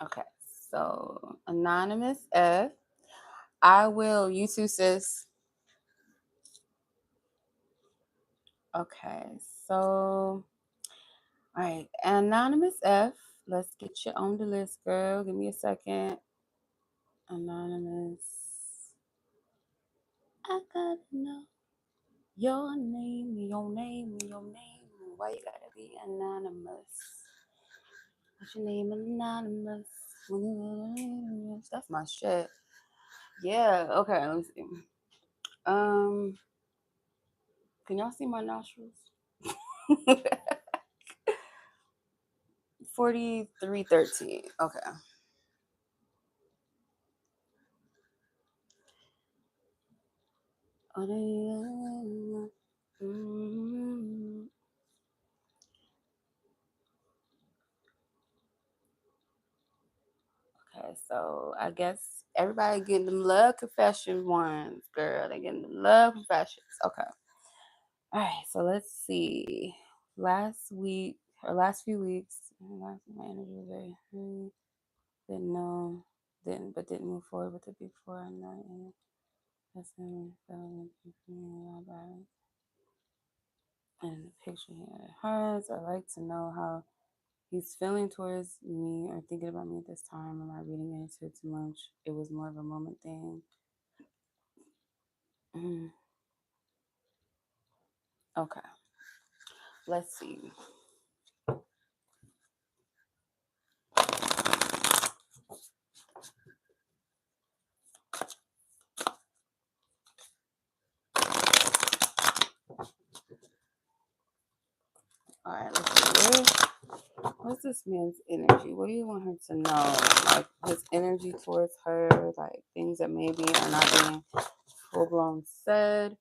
Okay, so Anonymous F. I will, you too, sis. Okay, so, all right, Anonymous F. Let's get you on the list, girl. Give me a second. Anonymous. I gotta know your name, your name, your name. Why you gotta be anonymous? What's your name, anonymous? That's my shit. Yeah. Okay. Let me see. Um, can y'all see my nostrils? 4313. Okay. Okay, so I guess everybody getting them love confession ones, girl. They getting them love confessions. Okay. All right, so let's see. Last week or last few weeks, last my energy was very didn't know, didn't move forward with it before. I'm not in it. That's and the picture here. Hearts. I like to know how he's feeling towards me or thinking about me at this time. Am I reading into it too much? It was more of a moment thing. Okay. Let's see. All right, let's see. What's this man's energy? What do you want her to know? Like his energy towards her, like things that maybe are not being full blown said.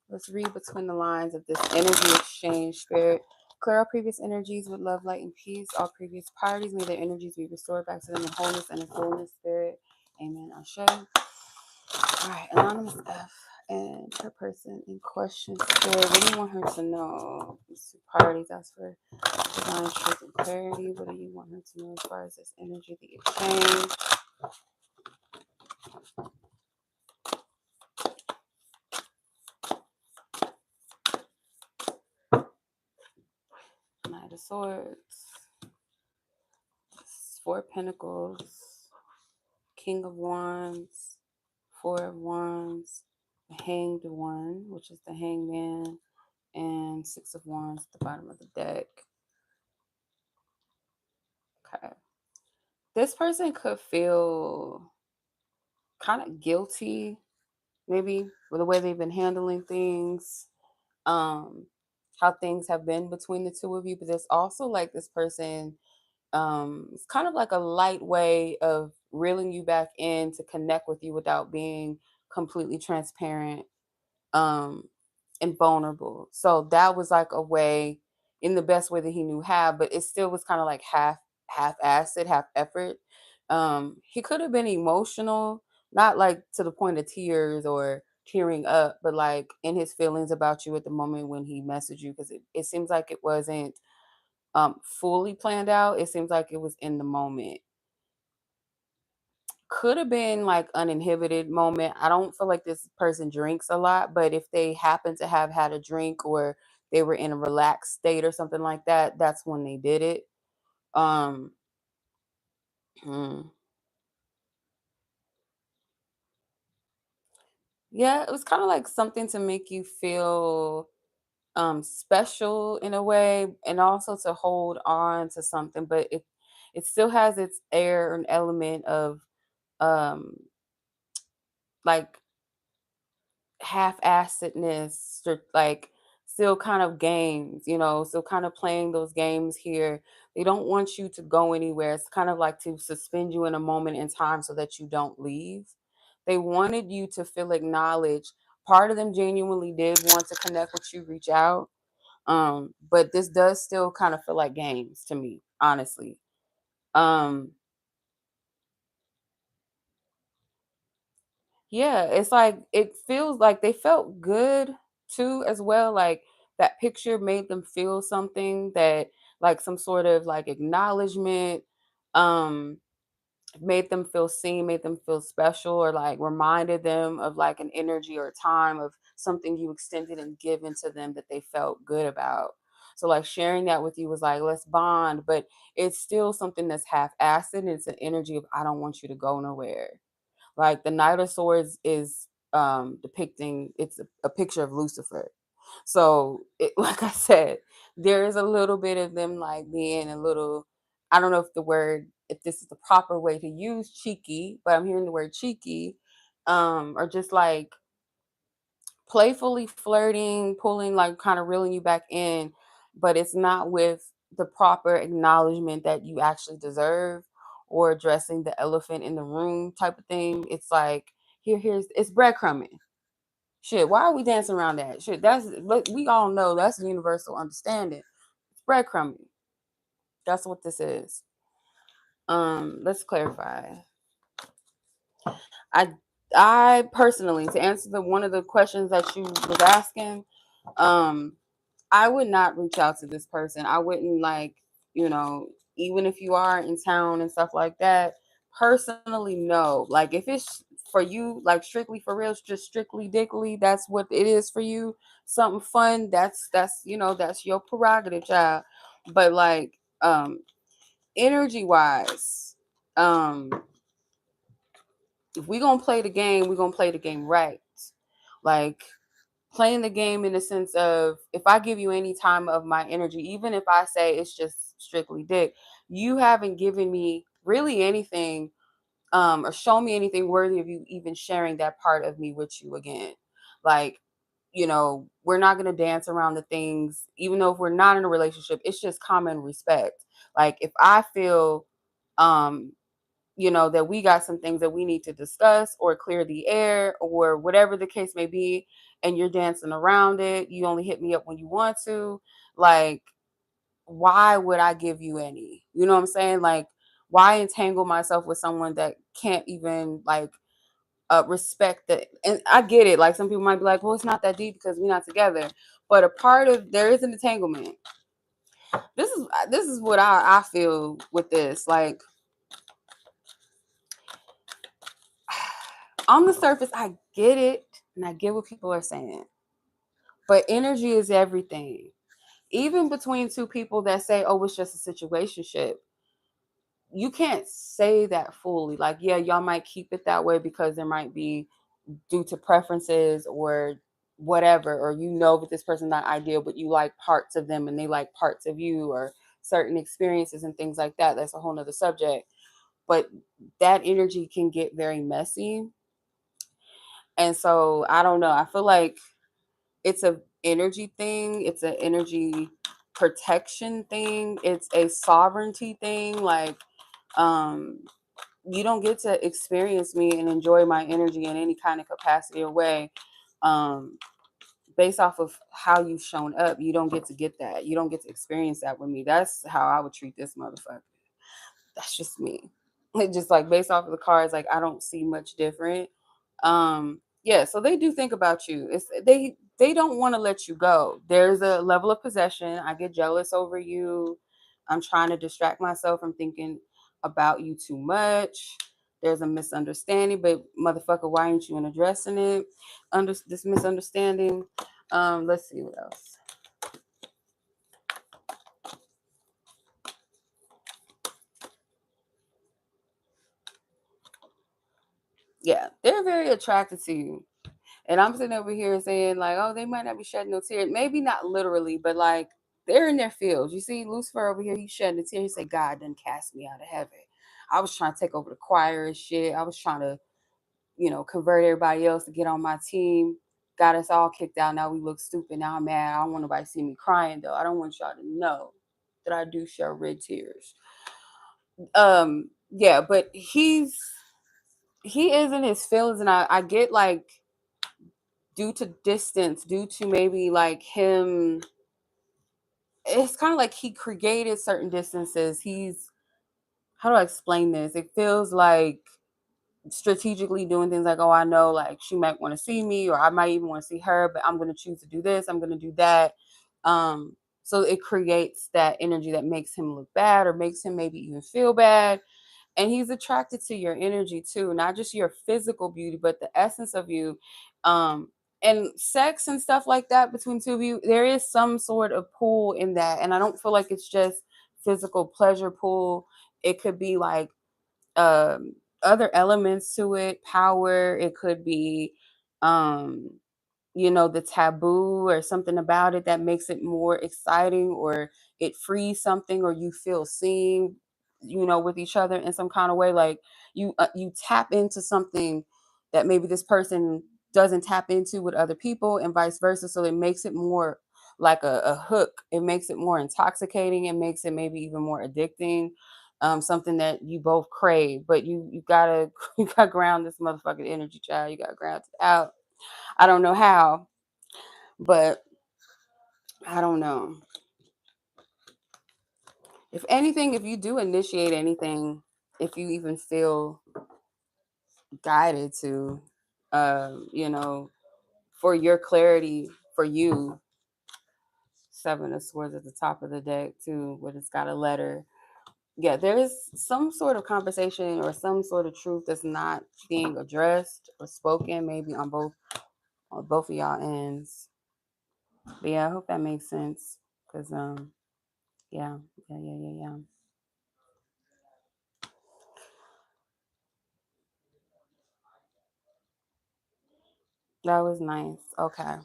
Let's read between the lines of this energy exchange, Spirit. Clear our previous energies with love, light, and peace. All previous parties, may their energies be restored back to them in wholeness and in fullness, Spirit. Amen. Ashe. All right, Anonymous F. And her person in question said, what do you want her to know? These two parties ask for divine truth and clarity. What do you want her to know as far as this energy, the exchange? Knight of Swords, Four of Pentacles, King of Wands, Four of Wands, the Hanged One, which is the Hangman, and Six of Wands at the bottom of the deck. Okay. This person could feel kind of guilty, maybe, with the way they've been handling things, how things have been between the two of you. But there's also like this person, it's kind of like a light way of reeling you back in to connect with you without being completely transparent, um, and vulnerable. So that was like a way, in the best way that he knew how, but it still was kind of like half acid, half effort. He could have been emotional, not like to the point of tears or tearing up, but like in his feelings about you at the moment when he messaged you, because it seems like it wasn't fully planned out. It seems like it was in the moment. Could have been like uninhibited moment. I don't feel like this person drinks a lot, but if they happen to have had a drink or they were in a relaxed state or something like that, that's when they did it. Um hmm. Yeah, it was kind of like something to make you feel special in a way, and also to hold on to something, but it still has its air and element of um like half-assedness, or like still kind of games, still kind of playing those games here. They don't want you to go anywhere. It's kind of like to suspend you in a moment in time so that you don't leave. They wanted you to feel acknowledged. Part of them genuinely did want to connect with you, reach out. But this does still kind of feel like games to me, honestly. Um, Yeah, it's like it feels like they felt good too as well. Like that picture made them feel something, that like some sort of like acknowledgement, um, made them feel seen, made them feel special, or like reminded them of like an energy or a time of something you extended and given to them that they felt good about. So like sharing that with you was like, let's bond, but it's still something that's half acid. It's an energy of I don't want you to go nowhere. Like the Knight of Swords is depicting, it's a picture of Lucifer. So like I said, there is a little bit of them like being a little, I don't know if this is the proper way to use cheeky, but I'm hearing the word cheeky, or just like playfully flirting, pulling, like kind of reeling you back in, but it's not with the proper acknowledgement that you actually deserve, or addressing the elephant in the room type of thing. It's like, here's it's breadcrumbing. Shit, why are we dancing around that? Shit, we all know that's a universal understanding. It's breadcrumbing. That's what this is. Let's clarify. I I personally, to answer the one of the questions that you was asking, um, I would not reach out to this person. I wouldn't like, you know, even if you are in town and stuff like that, personally, no. Like if it's for you, like strictly for real, just strictly dickly, that's what it is for you. Something fun, that's your prerogative, child. But like energy wise, um, if we gonna play the game, we're gonna play the game right. Like playing the game in the sense of, if I give you any time of my energy, even if I say it's just strictly dick, you haven't given me really anything, or shown me anything worthy of you even sharing that part of me with you again. Like, we're not gonna dance around the things, even though if we're not in a relationship, it's just common respect. Like if I feel um that we got some things that we need to discuss or clear the air or whatever the case may be, and you're dancing around it, you only hit me up when you want to, like, why would I give you any? You know what I'm saying? Like, why entangle myself with someone that can't even like respect that. And I get it. Like some people might be like, well, it's not that deep because we're not together. But a part of there is an entanglement. This is what I feel with this. Like on the surface, I get it and I get what people are saying. But energy is everything. Even between two people that say, oh, it's just a situationship, you can't say that fully. Like, yeah, y'all might keep it that way because there might be due to preferences or whatever, or you know that this person's not ideal, but you like parts of them and they like parts of you, or certain experiences and things like that. That's a whole nother subject. But that energy can get very messy. And so I don't know. I feel like it's a energy thing. It's an energy protection thing. It's a sovereignty thing. Like, you don't get to experience me and enjoy my energy in any kind of capacity or way. Based off of how you've shown up, you don't get that. You don't get to experience that with me. That's how I would treat this motherfucker. That's just me. It just like based off of the cards, like I don't see much different. Yeah, so they do think about you. It's they don't want to let you go. There's a level of possession. I get jealous over you. I'm trying to distract myself from thinking about you too much. There's a misunderstanding, but motherfucker, why ain't you addressing it? Under this misunderstanding. Let's see what else. Yeah, they're very attracted to you. And I'm sitting over here saying, like, oh, they might not be shedding no tears. Maybe not literally, but like they're in their fields. You see Lucifer over here, he's shedding a tear. He said, God didn't cast me out of heaven. I was trying to take over the choir and shit. I was trying to, convert everybody else to get on my team. Got us all kicked out. Now we look stupid. Now I'm mad. I don't want nobody to see me crying though. I don't want y'all to know that I do shed red tears. Yeah, but he is in his feelings, and I get like due to distance, due to maybe like him, it's kind of like he created certain distances. How do I explain this? It feels like strategically doing things like, oh, I know like she might want to see me, or I might even want to see her, but I'm going to choose to do this, I'm going to do that. So it creates that energy that makes him look bad or makes him maybe even feel bad. And he's attracted to your energy too, not just your physical beauty, but the essence of you. And sex and stuff like that between two of you, there is some sort of pull in that. And I don't feel like it's just physical pleasure pull. It could be like um other elements to it, power. It could be um the taboo or something about it that makes it more exciting, or it frees something, or you feel seen, with each other in some kind of way. Like you tap into something that maybe this person doesn't tap into with other people, and vice versa. So it makes it more like a hook. It makes it more intoxicating. It makes it maybe even more addicting. Something that you both crave, but you gotta you gotta ground this motherfucking energy, child. You gotta ground it out. I don't know how, but I don't know. If anything, if you do initiate anything, if you even feel guided to, for your clarity, for you, Seven of Swords at the top of the deck too, where it's got a letter. Yeah, there is some sort of conversation or some sort of truth that's not being addressed or spoken, maybe on both of y'all ends. But yeah, I hope that makes sense. Cause yeah, yeah. That was nice. Okay.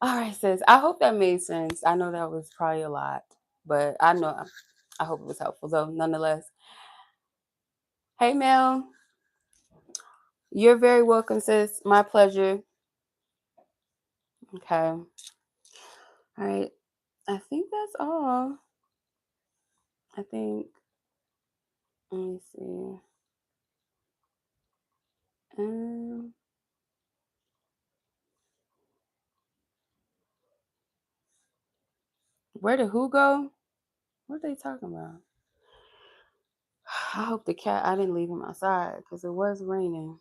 All right, sis. I hope that made sense. I know that was probably a lot, but I hope it was helpful though, nonetheless. Hey, Mel. You're very welcome, sis. My pleasure. Okay. All right. I think that's all. I think. Let me see. Um, where did who go? What are they talking about? I hope the cat, I didn't leave him outside because it was raining.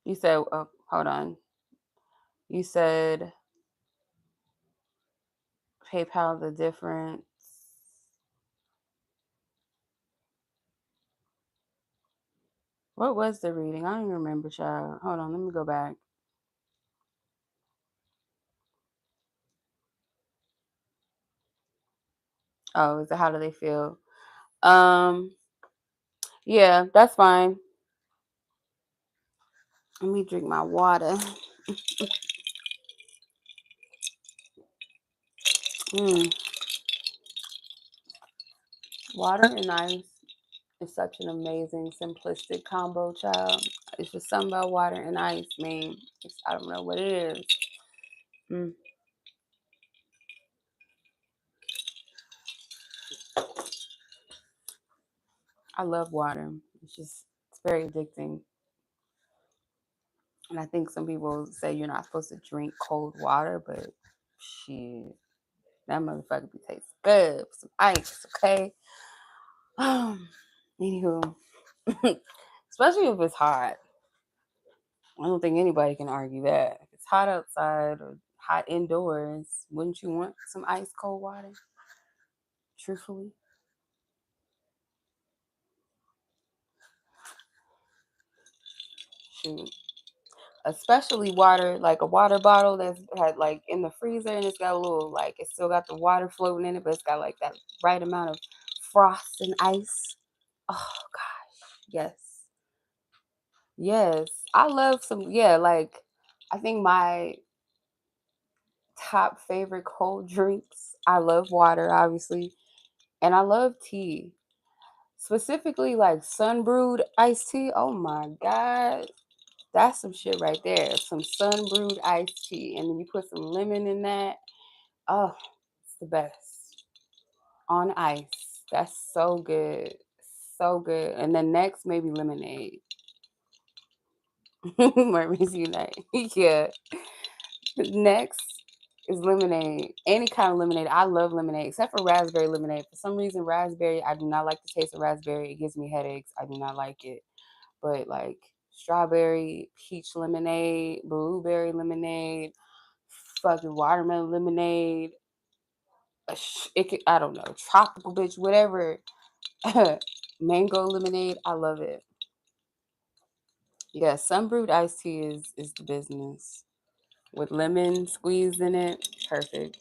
You said, oh, hold on. You said PayPal the difference. What was the reading? I don't even remember, child. Hold on, let me go back. Oh, is it how do they feel? Yeah, that's fine. Let me drink my water. Water and ice is such an amazing, simplistic combo, child. It's just something about water and ice, man. I don't know what it is. I love water. It's very addicting. And I think some people say you're not supposed to drink cold water, but shit, that motherfucker be tastes good with some ice, okay? Anywho, especially if it's hot. I don't think anybody can argue that. If it's hot outside or hot indoors, wouldn't you want some ice cold water? Truthfully. Shoot. Especially water, like a water bottle that's had like in the freezer and it's got a little like it's still got the water floating in it, but it's got like that right amount of frost and ice. Oh gosh. Yes. Yes. I love some like I think my top favorite cold drinks. I love water, obviously, and I love tea. Specifically like sun brewed iced tea. Oh my god. That's some shit right there. Some sun brewed iced tea. And then you put some lemon in that. Oh, it's the best. On ice. That's so good. So good. And then next, maybe lemonade. Mermaids Unite. Yeah. Next is lemonade. Any kind of lemonade. I love lemonade, except for raspberry lemonade. For some reason, raspberry, I do not like the taste of raspberry. It gives me headaches. I do not like it. But like strawberry, peach lemonade, blueberry lemonade, fucking watermelon lemonade, I don't know, tropical bitch, whatever. Mango lemonade, I love it. Yeah, sun brewed iced tea is the business with lemon squeezed in it. Perfect.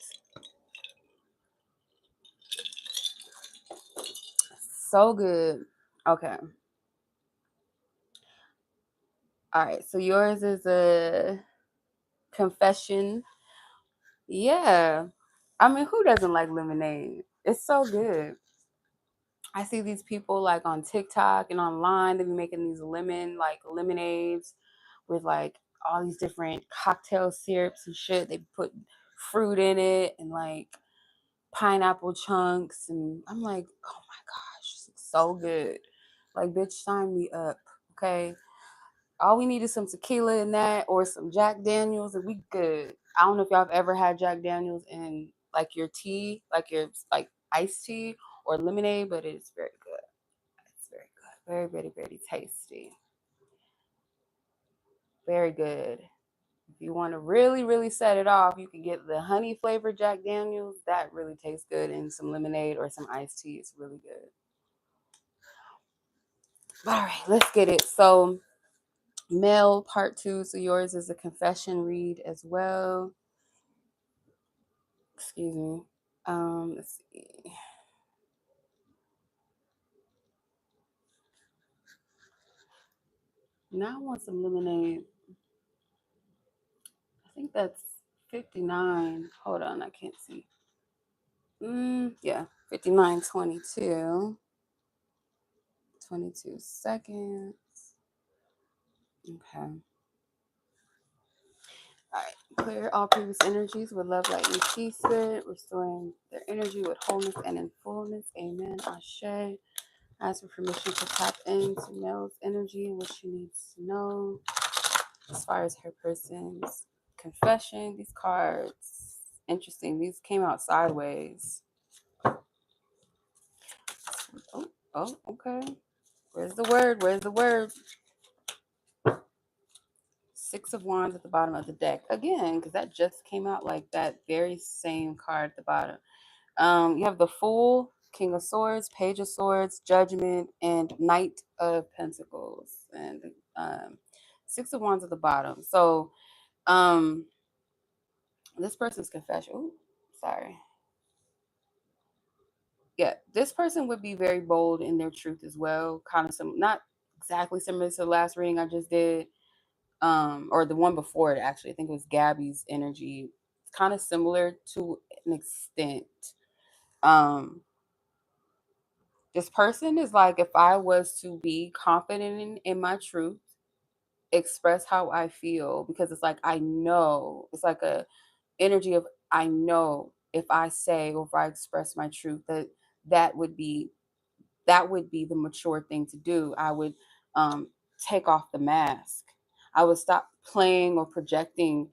So good. Okay. All right. So yours is a confession. Yeah. I mean, who doesn't like lemonade? It's so good. I see these people like on TikTok and online. They be making these lemonades with like all these different cocktail syrups and shit. They put fruit in it and like pineapple chunks, and I'm like, oh my gosh, it's so good. Like, bitch, sign me up, okay? All we need is some tequila in that or some Jack Daniels, and we good. I don't know if y'all have ever had Jack Daniels in like your tea, like your like iced tea or lemonade, but it's very good. It's very good. Very, very, very tasty. Very good. If you want to really, really set it off, you can get the honey flavored Jack Daniels. That really tastes good, and some lemonade or some iced tea is really good. All right, let's get it. So, Mel part 2. So yours is a confession read as well. Excuse me. Let's see. Now I want some lemonade. I think that's 59. Hold on, I can't see. Yeah, 59:22. 22 seconds. Okay. All right. Clear all previous energies with love, light, and peace, spirit, restoring their energy with wholeness and in fullness. Amen. Ashe. Ask for permission to tap into Mel's energy and what she needs to know. as far as her person's confession, these cards, interesting. These came out sideways. Oh, okay. Where's the word? Where's the word? Six of Wands at the bottom of the deck. Again, because that just came out like that very same card at the bottom. You have the Fool, King of Swords, Page of Swords, Judgment, and Knight of Pentacles. And Six of Wands at the bottom. So this person's confession. Ooh, sorry. Yeah, this person would be very bold in their truth as well. Kind of some, not exactly similar to the last reading I just did, or the one before it actually. I think it was Gabi's energy. It's kind of similar to an extent. Um, this person is like, if I was to be confident in my truth, express how I feel, because it's like I know, it's like a energy of I know if I say or if I express my truth that would be that would be the mature thing to do. I would take off the mask. I would stop playing or projecting.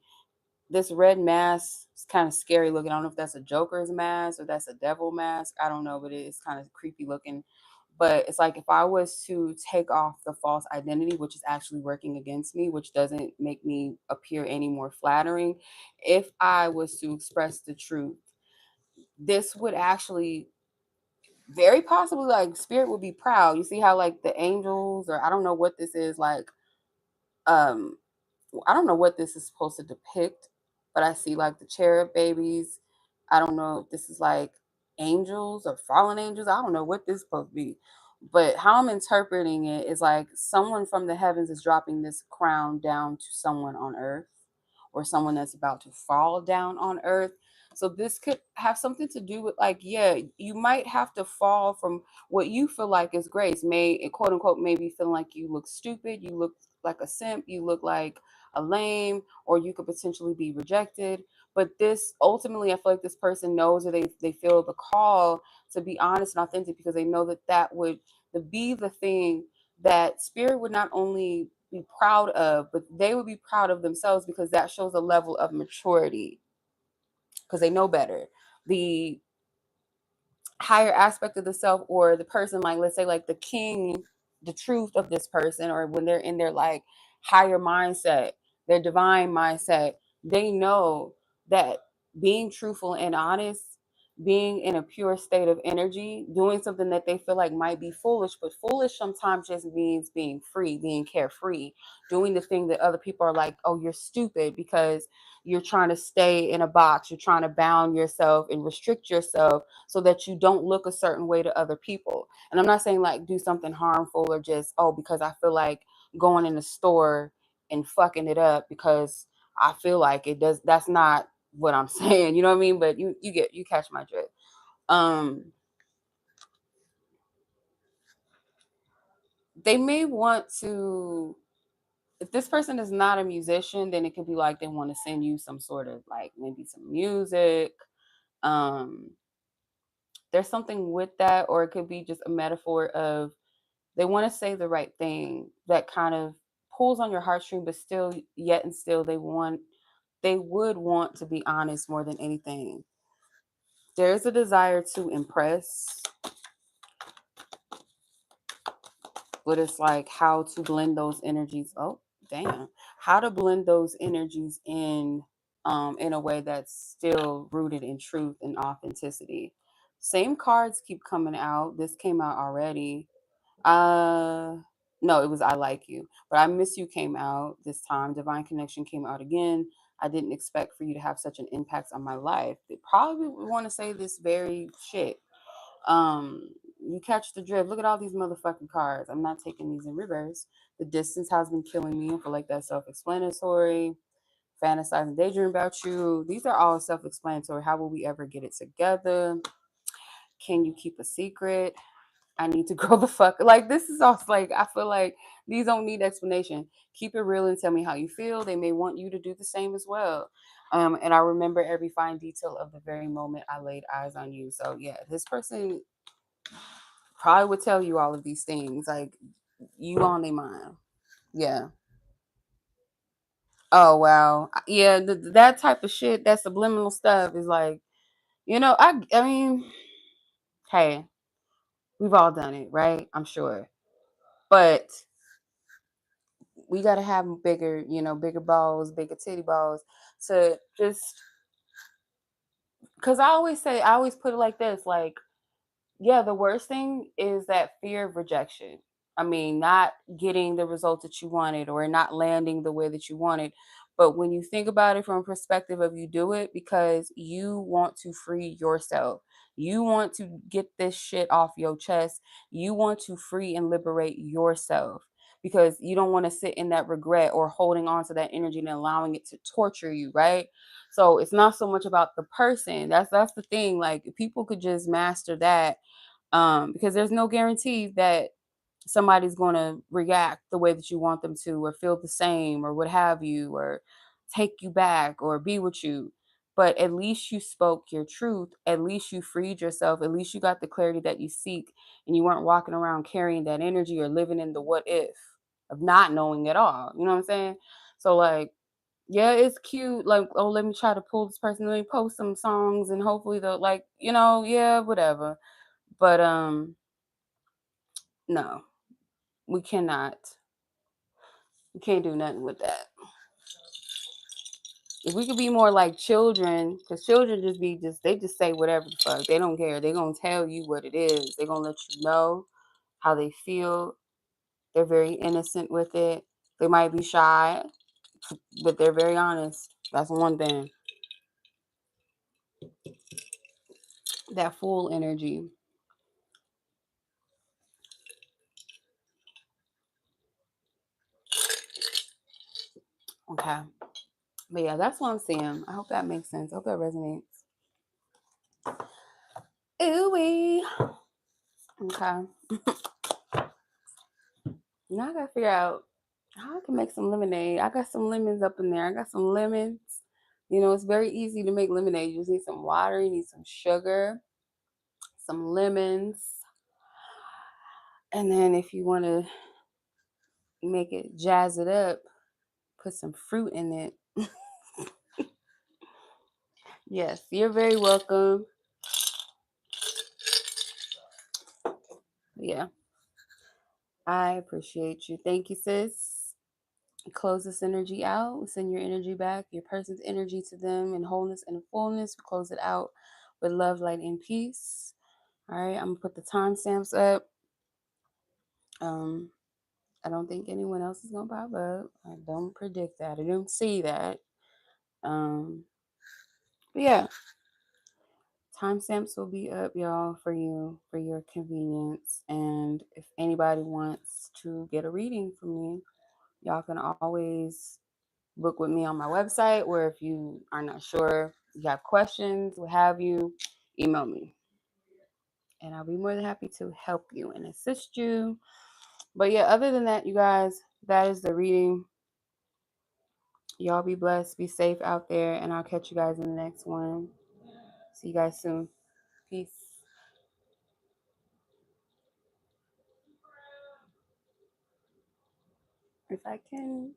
This red mask is kind of scary looking. I don't know if that's a Joker's mask or that's a devil mask. I don't know, but it's kind of creepy looking. But it's like if I was to take off the false identity, which is actually working against me, which doesn't make me appear any more flattering, if I was to express the truth, this would actually very possibly, like, spirit would be proud. You see how like the angels, or I don't know what this is, like um I don't know what this is supposed to depict, but I see like the cherub babies. I don't know if this is like angels or fallen angels. I don't know what this is supposed to be. But how I'm interpreting it is like someone from the heavens is dropping this crown down to someone on earth, or someone that's about to fall down on earth. So this could have something to do with, like, yeah, you might have to fall from what you feel like is grace. May, quote unquote, maybe feeling like you look stupid, you look like a simp, you look like a lame, or you could potentially be rejected. But this ultimately, I feel like this person knows, or they feel the call to be honest and authentic, because they know that that would be the thing that spirit would not only be proud of, but they would be proud of themselves, because that shows a level of maturity, because they know better. The higher aspect of the self, or the person, like, let's say like the king, the truth of this person, or when they're in their like higher mindset, their divine mindset, they know that being truthful and honest, being in a pure state of energy, doing something that they feel like might be foolish, but foolish sometimes just means being free, being carefree, doing the thing that other people are like, oh, you're stupid, because you're trying to stay in a box, you're trying to bound yourself and restrict yourself so that you don't look a certain way to other people. And I'm not saying like do something harmful, or just, oh, because I feel like going in the store and fucking it up because I feel like it does. That's not what I'm saying. You know what I mean? But you catch my drift. They may want to, if this person is not a musician, then it could be like they want to send you some sort of like maybe some music. Um, there's something with that, or it could be just a metaphor of they want to say the right thing that kind of pulls on your heartstring, but still, yet and still, they would want to be honest more than anything. There's a desire to impress, but it's like how to blend those energies. Oh, damn. How to blend those energies in a way that's still rooted in truth and authenticity. Same cards keep coming out. This came out already. Uh no, it was I Like You. But I Miss You came out this time. Divine Connection came out again. I didn't expect for you to have such an impact on my life. They probably would want to say this very shit. You catch the drift. Look at all these motherfucking cards. I'm not taking these in reverse. The distance has been killing me. I feel like that's self-explanatory. Fantasize and daydream about you. These are all self-explanatory. How will we ever get it together? Can you keep a secret? I need to grow the fuck. Like, this is also like, I feel like these don't need explanation. Keep it real and tell me how you feel. They may want you to do the same as well. And I remember every fine detail of the very moment I laid eyes on you. So yeah, this person probably would tell you all of these things. Like, you on their mind. Yeah. Oh wow, yeah, that type of shit, that subliminal stuff is like, I mean, hey, we've all done it, right? I'm sure, but we gotta have bigger, bigger balls, bigger titty balls, to just, because I always put it like this, like, yeah, the worst thing is that fear of rejection. I mean, not getting the results that you wanted or not landing the way that you wanted. But when you think about it from a perspective of, you do it because you want to free yourself. You want to get this shit off your chest. You want to free and liberate yourself because you don't want to sit in that regret or holding on to that energy and allowing it to torture you, right? So it's not so much about the person. That's the thing. Like, people could just master that, because there's no guarantee that somebody's going to react the way that you want them to, or feel the same, or what have you, or take you back, or be with you. But at least you spoke your truth. At least you freed yourself. At least you got the clarity that you seek, and you weren't walking around carrying that energy or living in the what if of not knowing at all. You know what I'm saying? So, like, yeah, it's cute. Like, oh, let me try to pull this person. Let me post some songs, and hopefully they'll, like, yeah, whatever. But no, we cannot. We can't do nothing with that. If we could be more like children, because children they just say whatever the fuck. They don't care. They're gonna tell you what it is. They're gonna let you know how they feel. They're very innocent with it. They might be shy, but they're very honest. That's one thing. That full energy. Okay. But yeah, that's what I'm seeing. I hope that makes sense. I hope that resonates. Ooh wee. Okay. Now I gotta figure out how I can make some lemonade. I got some lemons up in there. I got some lemons. It's very easy to make lemonade. You just need some water, you need some sugar, some lemons. And then if you want to make it, jazz it up, put some fruit in it. Yes, you're very welcome. Yeah, I appreciate you. Thank you, sis. Close this energy out. Send your energy back, your person's energy to them in wholeness and fullness. Close it out with love, light, and peace. All right, I'm gonna put the timestamps up. I don't think anyone else is gonna pop up. I don't predict that. I don't see that. But yeah, timestamps will be up, y'all, for you, for your convenience. And if anybody wants to get a reading from me, y'all can always book with me on my website. Where if you are not sure, you have questions, what have you, email me, and I'll be more than happy to help you and assist you. But yeah, other than that, you guys, that is the reading. Y'all be blessed, be safe out there, and I'll catch you guys in the next one. See you guys soon. Peace. If I can